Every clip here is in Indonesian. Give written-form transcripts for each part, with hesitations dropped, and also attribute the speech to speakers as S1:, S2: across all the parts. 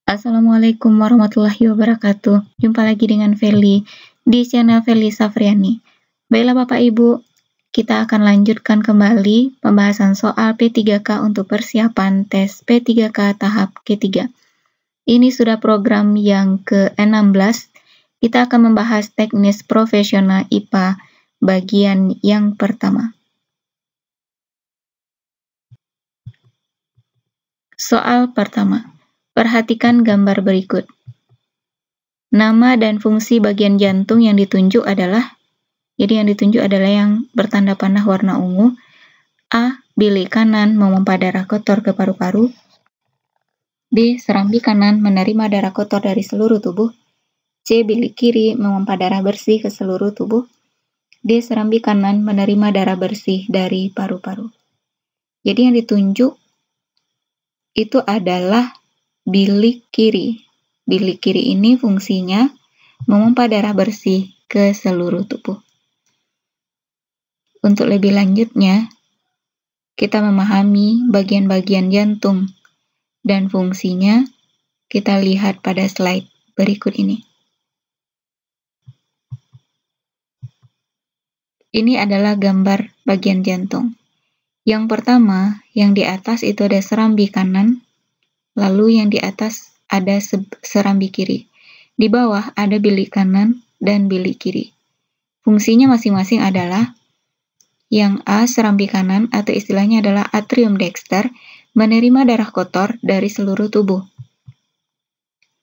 S1: Assalamualaikum warahmatullahi wabarakatuh. Jumpa lagi dengan Feli di channel Feli Safriani. Baiklah Bapak Ibu, kita akan lanjutkan kembali pembahasan soal P3K untuk persiapan tes P3K tahap ketiga. Ini sudah program yang ke-16. Kita akan membahas teknis profesional IPA bagian yang pertama. Soal pertama. Perhatikan gambar berikut. Nama dan fungsi bagian jantung yang ditunjuk adalah, yang yang bertanda panah warna ungu. A. Bilik kanan memompa darah kotor ke paru-paru. B. Serambi kanan menerima darah kotor dari seluruh tubuh. C. Bilik kiri memompa darah bersih ke seluruh tubuh. D. Serambi kanan menerima darah bersih dari paru-paru. Jadi yang ditunjuk itu adalah bilik kiri. Bilik kiri ini fungsinya memompa darah bersih ke seluruh tubuh. Untuk lebih lanjutnya, kita memahami bagian-bagian jantung dan fungsinya, kita lihat pada slide berikut ini. Ini adalah gambar bagian jantung. Yang pertama, yang di atas itu ada serambi kanan, lalu yang di atas ada serambi kiri. Di bawah ada bilik kanan dan bilik kiri. Fungsinya masing-masing adalah yang A, serambi kanan atau istilahnya adalah atrium dexter, menerima darah kotor dari seluruh tubuh.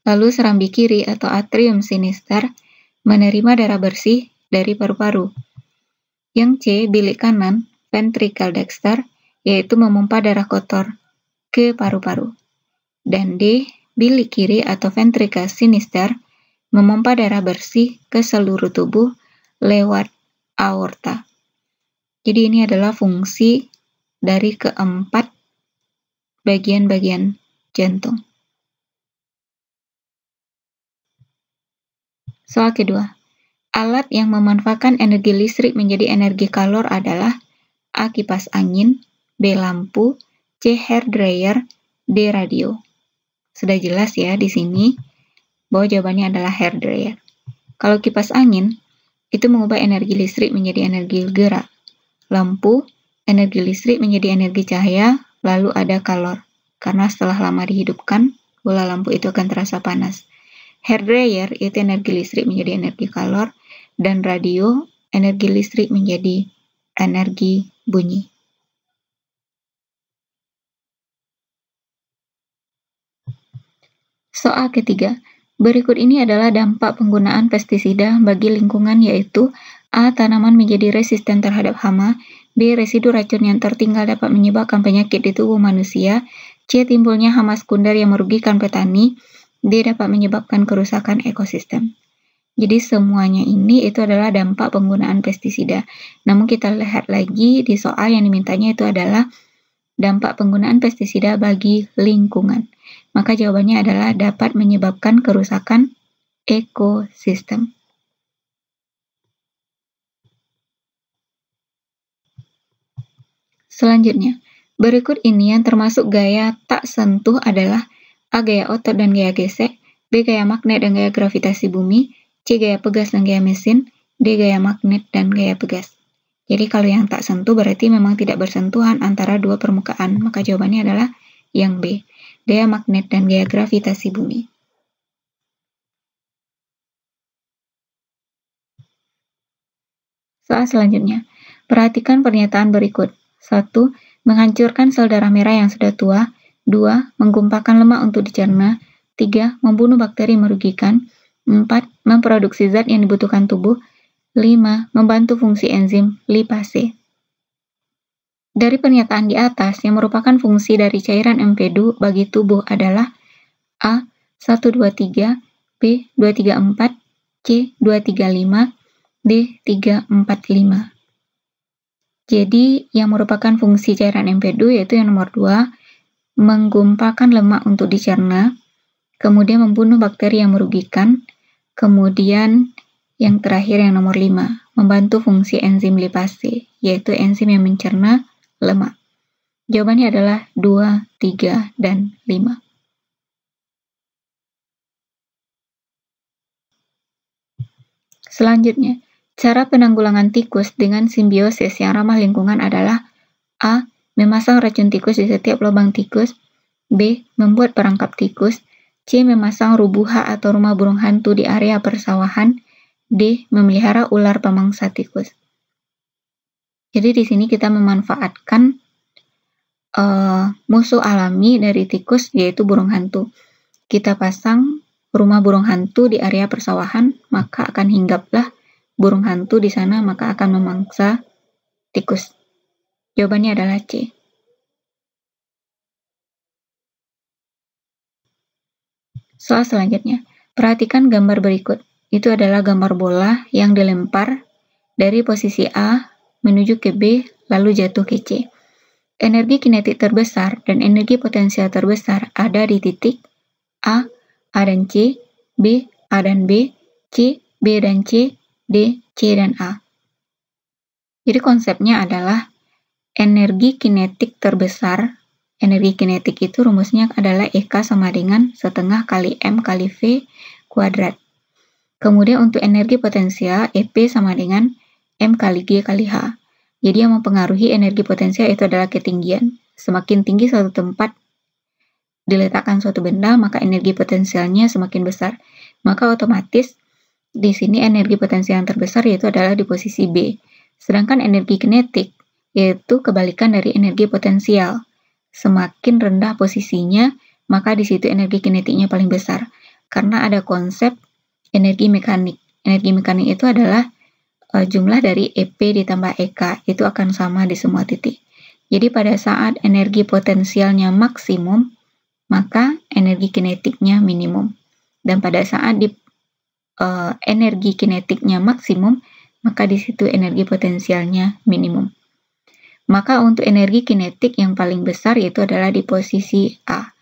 S1: Lalu serambi kiri atau atrium sinister menerima darah bersih dari paru-paru. Yang C, bilik kanan, ventricle dexter, yaitu memompa darah kotor ke paru-paru. Dan D, bilik kiri atau ventricle sinister, memompa darah bersih ke seluruh tubuh lewat aorta. Jadi ini adalah fungsi dari keempat bagian-bagian jantung. Soal kedua. Alat yang memanfaatkan energi listrik menjadi energi kalor adalah A. Kipas angin, B. Lampu, C. Hair dryer, D. Radio. Sudah jelas ya di sini bahwa jawabannya adalah hair dryer. Kalau kipas angin itu mengubah energi listrik menjadi energi gerak. Lampu, energi listrik menjadi energi cahaya, lalu ada kalor. Karena setelah lama dihidupkan, bola lampu itu akan terasa panas. Hair dryer itu energi listrik menjadi energi kalor, dan radio energi listrik menjadi energi bunyi. Soal ketiga. Berikut ini adalah dampak penggunaan pestisida bagi lingkungan, yaitu A. Tanaman menjadi resisten terhadap hama. B. Residu racun yang tertinggal dapat menyebabkan penyakit di tubuh manusia. C. Timbulnya hama sekunder yang merugikan petani. D. Dapat menyebabkan kerusakan ekosistem. Jadi semuanya ini itu adalah dampak penggunaan pestisida. Namun kita lihat lagi di soal yang dimintanya itu adalah dampak penggunaan pestisida bagi lingkungan. Maka jawabannya adalah dapat menyebabkan kerusakan ekosistem. Selanjutnya, berikut ini yang termasuk gaya tak sentuh adalah A. Gaya otot dan gaya gesek, B. Gaya magnet dan gaya gravitasi bumi, C. Gaya pegas dan gaya mesin, D. Gaya magnet dan gaya pegas. Jadi kalau yang tak sentuh berarti memang tidak bersentuhan antara dua permukaan, maka jawabannya adalah yang B. Gaya magnet dan gaya gravitasi bumi. Soal selanjutnya. Perhatikan pernyataan berikut. 1. Menghancurkan sel darah merah yang sudah tua. 2. Menggumpakan lemak untuk dicerna. 3. Membunuh bakteri merugikan. 4. Memproduksi zat yang dibutuhkan tubuh. 5. Membantu fungsi enzim lipase. Dari pernyataan di atas, yang merupakan fungsi dari cairan empedu bagi tubuh adalah A. 123, B. 234, C. 235, D. 345. Jadi, yang merupakan fungsi cairan empedu yaitu yang nomor 2, menggumpakan lemak untuk dicerna, kemudian membunuh bakteri yang merugikan, kemudian yang terakhir yang nomor 5, membantu fungsi enzim lipase, yaitu enzim yang mencerna lemak. Jawabannya adalah 2, 3, dan 5. Selanjutnya, cara penanggulangan tikus dengan simbiosis yang ramah lingkungan adalah A. Memasang racun tikus di setiap lubang tikus. B. Membuat perangkap tikus. C. Memasang rubuha atau rumah burung hantu di area persawahan. D. Memelihara ular pemangsa tikus. Jadi di sini kita memanfaatkan musuh alami dari tikus, yaitu burung hantu. Kita pasang rumah burung hantu di area persawahan, maka akan hinggaplah burung hantu di sana, maka akan memangsa tikus. Jawabannya adalah C. Soal selanjutnya, perhatikan gambar berikut. Itu adalah gambar bola yang dilempar dari posisi A menuju ke B, lalu jatuh ke C. Energi kinetik terbesar dan energi potensial terbesar ada di titik A dan C, B, A dan B, C, B dan C, D, C dan A. Jadi konsepnya adalah energi kinetik terbesar. Energi kinetik itu rumusnya adalah EK sama dengan setengah kali M kali V kuadrat. Kemudian untuk energi potensial, EP sama dengan M kali G kali H. Jadi yang mempengaruhi energi potensial itu adalah ketinggian. Semakin tinggi suatu tempat diletakkan suatu benda, maka energi potensialnya semakin besar. Maka otomatis di sini energi potensial yang terbesar yaitu adalah di posisi B. Sedangkan energi kinetik yaitu kebalikan dari energi potensial. Semakin rendah posisinya, maka di situ energi kinetiknya paling besar. Karena ada konsep energi mekanik. Energi mekanik itu adalah jumlah dari EP ditambah EK, itu akan sama di semua titik. Jadi pada saat energi potensialnya maksimum, maka energi kinetiknya minimum. Dan pada saat energi kinetiknya maksimum, maka di situ energi potensialnya minimum. Maka untuk energi kinetik yang paling besar yaitu adalah di posisi A.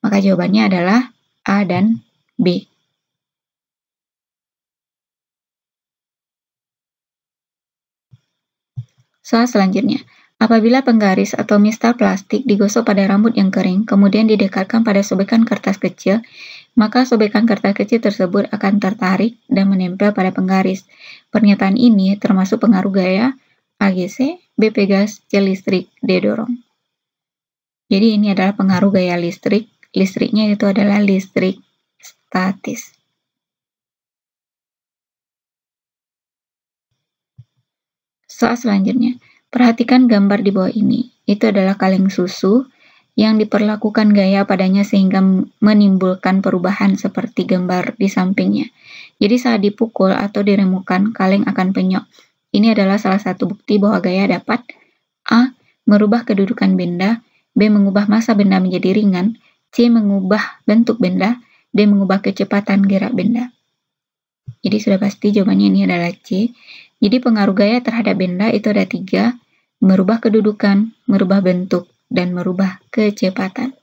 S1: Maka jawabannya adalah A dan B. Soal selanjutnya, apabila penggaris atau mistal plastik digosok pada rambut yang kering, kemudian didekatkan pada sobekan kertas kecil, maka sobekan kertas kecil tersebut akan tertarik dan menempel pada penggaris. Pernyataan ini termasuk pengaruh gaya, AGC, B pegas, C listrik, D dorong. Jadi ini adalah pengaruh gaya listrik. Listriknya itu adalah listrik statis. Soal selanjutnya, perhatikan gambar di bawah ini. Itu adalah kaleng susu yang diperlakukan gaya padanya sehingga menimbulkan perubahan seperti gambar di sampingnya. Jadi saat dipukul atau diremukan, kaleng akan penyok. Ini adalah salah satu bukti bahwa gaya dapat A. Merubah kedudukan benda, B. Mengubah massa benda menjadi ringan, C. Mengubah bentuk benda, D. Mengubah kecepatan gerak benda. Jadi sudah pasti jawabannya ini adalah C. Jadi pengaruh gaya terhadap benda itu ada 3, merubah kedudukan, merubah bentuk, dan merubah kecepatan.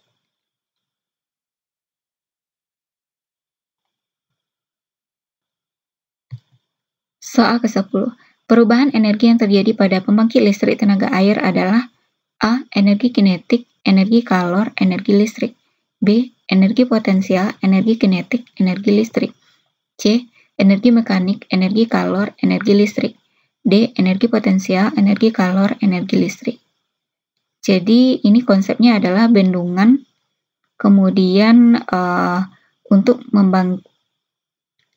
S1: Soal ke-10. Perubahan energi yang terjadi pada pembangkit listrik tenaga air adalah A. Energi kinetik, energi kalor, energi listrik. B. Energi potensial, energi kinetik, energi listrik. C. Energi mekanik, energi kalor, energi listrik. D. Energi potensial, energi kalor, energi listrik. Jadi ini konsepnya adalah bendungan, kemudian untuk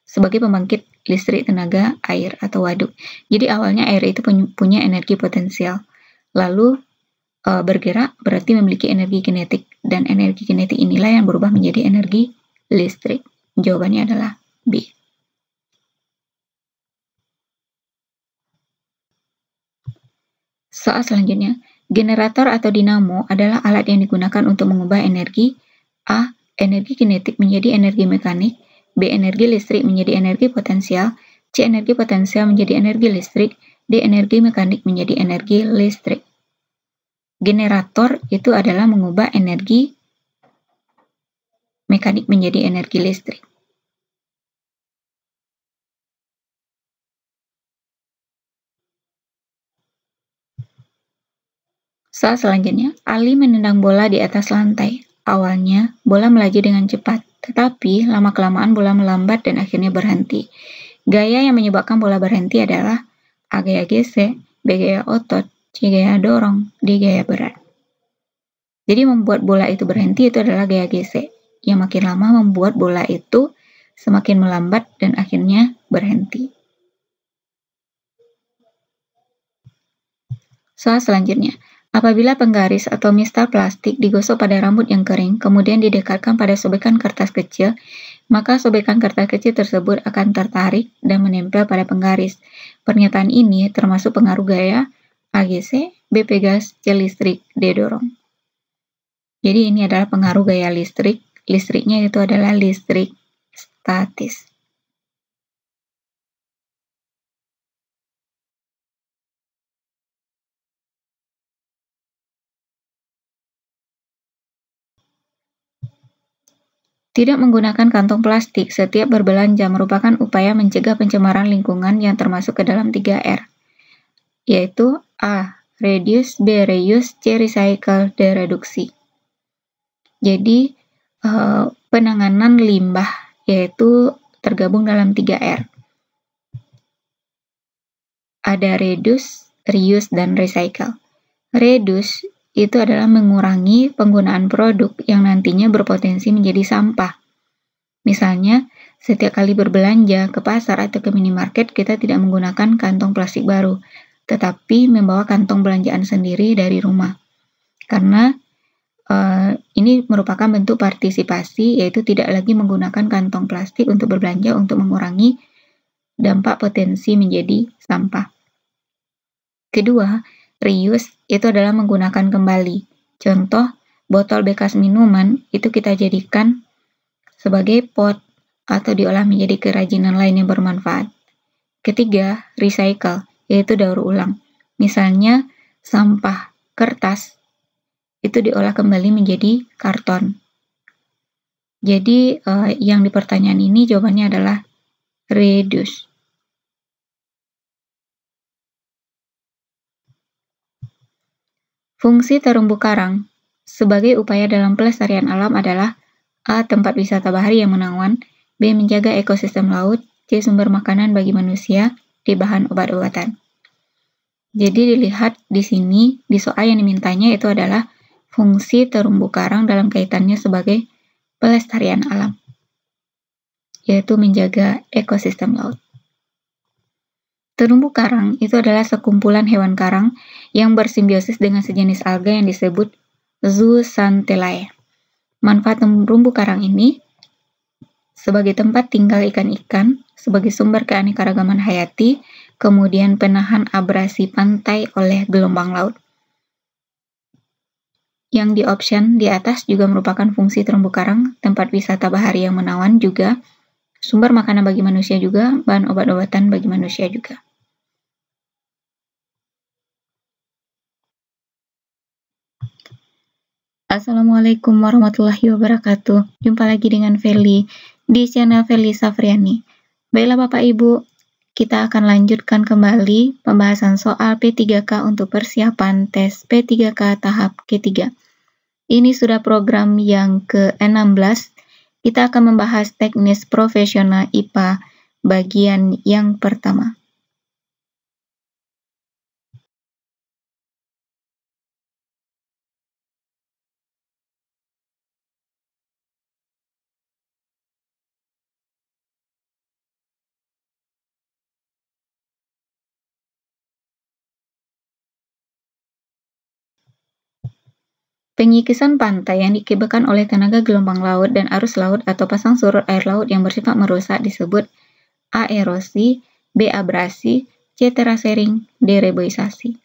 S1: sebagai pembangkit listrik tenaga air atau waduk. Jadi awalnya air itu punya energi potensial, lalu bergerak berarti memiliki energi kinetik, dan energi kinetik inilah yang berubah menjadi energi listrik. Jawabannya adalah B. Soal selanjutnya, generator atau dinamo adalah alat yang digunakan untuk mengubah energi A. Energi kinetik menjadi energi mekanik, B. Energi listrik menjadi energi potensial, C. Energi potensial menjadi energi listrik, D. Energi mekanik menjadi energi listrik. Generator itu adalah mengubah energi mekanik menjadi energi listrik. Soal selanjutnya, Ali menendang bola di atas lantai. Awalnya, bola melaju dengan cepat, tetapi lama-kelamaan bola melambat dan akhirnya berhenti. Gaya yang menyebabkan bola berhenti adalah A gaya gesek, B gaya otot, C gaya dorong, D gaya berat. Jadi membuat bola itu berhenti itu adalah gaya gesek. Yang makin lama membuat bola itu semakin melambat dan akhirnya berhenti. Soal selanjutnya. Apabila penggaris atau mistar plastik digosok pada rambut yang kering, kemudian didekatkan pada sobekan kertas kecil, maka sobekan kertas kecil tersebut akan tertarik dan menempel pada penggaris. Pernyataan ini termasuk pengaruh gaya AGC, B pegas, C listrik, D dorong. Jadi ini adalah pengaruh gaya listrik. Listriknya itu adalah listrik statis. Tidak menggunakan kantong plastik setiap berbelanja merupakan upaya mencegah pencemaran lingkungan yang termasuk ke dalam 3R, yaitu A. Reduce, B. Reuse, C. Recycle, D. Reduksi. Jadi, penanganan limbah yaitu tergabung dalam 3R. Ada reduce, reuse, dan recycle. Reduce itu adalah mengurangi penggunaan produk yang nantinya berpotensi menjadi sampah. Misalnya, setiap kali berbelanja ke pasar atau ke minimarket, kita tidak menggunakan kantong plastik baru, tetapi membawa kantong belanjaan sendiri dari rumah. Karena ini merupakan bentuk partisipasi, yaitu tidak lagi menggunakan kantong plastik untuk berbelanja untuk mengurangi dampak potensi menjadi sampah. Kedua, reuse itu adalah menggunakan kembali. Contoh, botol bekas minuman itu kita jadikan sebagai pot atau diolah menjadi kerajinan lain yang bermanfaat. Ketiga, recycle, yaitu daur ulang. Misalnya, sampah kertas itu diolah kembali menjadi karton. Jadi, yang di pertanyaan ini jawabannya adalah reduce. Fungsi terumbu karang sebagai upaya dalam pelestarian alam adalah A. Tempat wisata bahari yang menawan, B. Menjaga ekosistem laut, C. Sumber makanan bagi manusia, D. Bahan obat-obatan. Jadi dilihat di sini, di soal yang dimintanya itu adalah fungsi terumbu karang dalam kaitannya sebagai pelestarian alam, yaitu menjaga ekosistem laut. Terumbu karang itu adalah sekumpulan hewan karang yang bersimbiosis dengan sejenis alga yang disebut zooxanthellae. Manfaat terumbu karang ini sebagai tempat tinggal ikan-ikan, sebagai sumber keanekaragaman hayati, kemudian penahan abrasi pantai oleh gelombang laut. Yang di option di atas juga merupakan fungsi terumbu karang, tempat wisata bahari yang menawan juga, sumber makanan bagi manusia juga, bahan obat-obatan bagi manusia juga. Assalamualaikum warahmatullahi wabarakatuh. Jumpa lagi dengan Feli di channel Feli Safriani. Baiklah Bapak Ibu, kita akan lanjutkan kembali pembahasan soal P3K untuk persiapan tes P3K tahap K3. Ini sudah program yang ke-16. Kita akan membahas teknis profesional IPA bagian yang pertama. Penyikisan pantai yang diakibatkan oleh tenaga gelombang laut dan arus laut atau pasang surut air laut yang bersifat merusak disebut A. Erosi, B. Abrasi, C. Terasering, D. Reboisasi.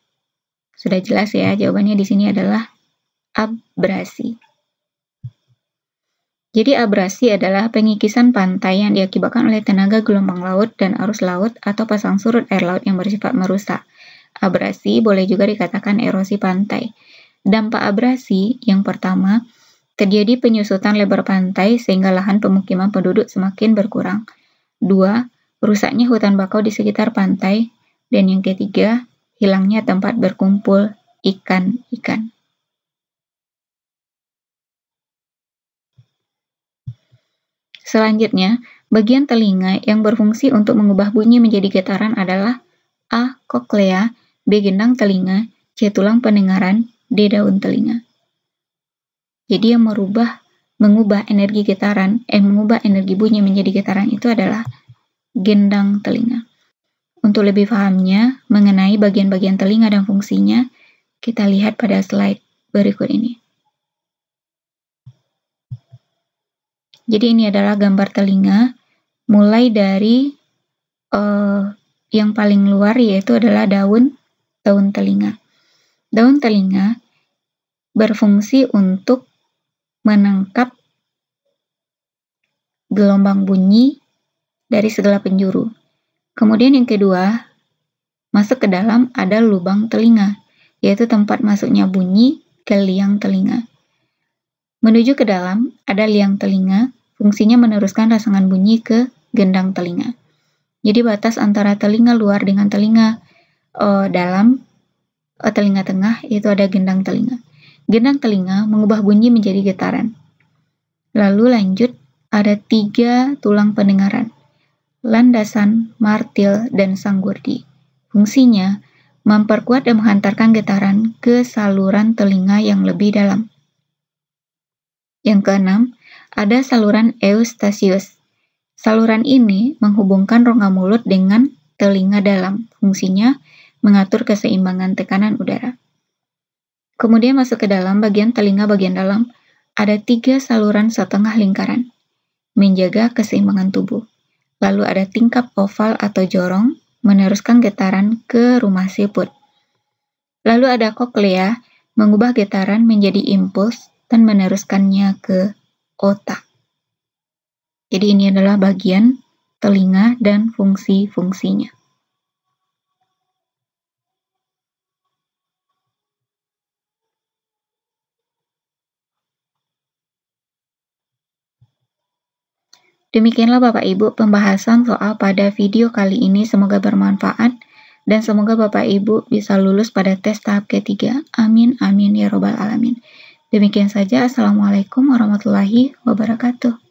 S1: Sudah jelas ya, jawabannya di sini adalah abrasi. Jadi abrasi adalah penyikisan pantai yang diakibatkan oleh tenaga gelombang laut dan arus laut atau pasang surut air laut yang bersifat merusak. Abrasi boleh juga dikatakan erosi pantai. Dampak abrasi yang pertama, terjadi penyusutan lebar pantai sehingga lahan pemukiman penduduk semakin berkurang. 2. Rusaknya hutan bakau di sekitar pantai. Dan yang ketiga, hilangnya tempat berkumpul ikan-ikan. Selanjutnya, bagian telinga yang berfungsi untuk mengubah bunyi menjadi getaran adalah A. Koklea, B. Gendang telinga, C. Tulang pendengaran, D. Daun telinga. Jadi yang mengubah energi bunyi menjadi getaran itu adalah gendang telinga. Untuk lebih pahamnya mengenai bagian-bagian telinga dan fungsinya, kita lihat pada slide berikut ini. Jadi ini adalah gambar telinga, mulai dari yang paling luar yaitu adalah daun telinga. Daun telinga berfungsi untuk menangkap gelombang bunyi dari segala penjuru. Kemudian yang kedua, masuk ke dalam ada lubang telinga, yaitu tempat masuknya bunyi ke liang telinga. Menuju ke dalam ada liang telinga, fungsinya meneruskan rangsangan bunyi ke gendang telinga. Jadi batas antara telinga luar dengan telinga dalam, telinga tengah itu ada gendang telinga. Gendang telinga mengubah bunyi menjadi getaran. Lalu lanjut, ada 3 tulang pendengaran, landasan, martil, dan sanggurdi. Fungsinya memperkuat dan menghantarkan getaran ke saluran telinga yang lebih dalam. Yang keenam, ada saluran eustasius. Saluran ini menghubungkan rongga mulut dengan telinga dalam. Fungsinya mengatur keseimbangan tekanan udara. Kemudian masuk ke dalam bagian telinga bagian dalam, ada 3 saluran setengah lingkaran, menjaga keseimbangan tubuh. Lalu ada tingkap oval atau jorong, meneruskan getaran ke rumah siput. Lalu ada koklea, mengubah getaran menjadi impuls dan meneruskannya ke otak. Jadi ini adalah bagian telinga dan fungsi-fungsinya. Demikianlah Bapak Ibu pembahasan soal pada video kali ini, semoga bermanfaat dan semoga Bapak Ibu bisa lulus pada tes tahap ketiga. Amin, amin ya robbal alamin. Demikian saja, Assalamualaikum warahmatullahi wabarakatuh.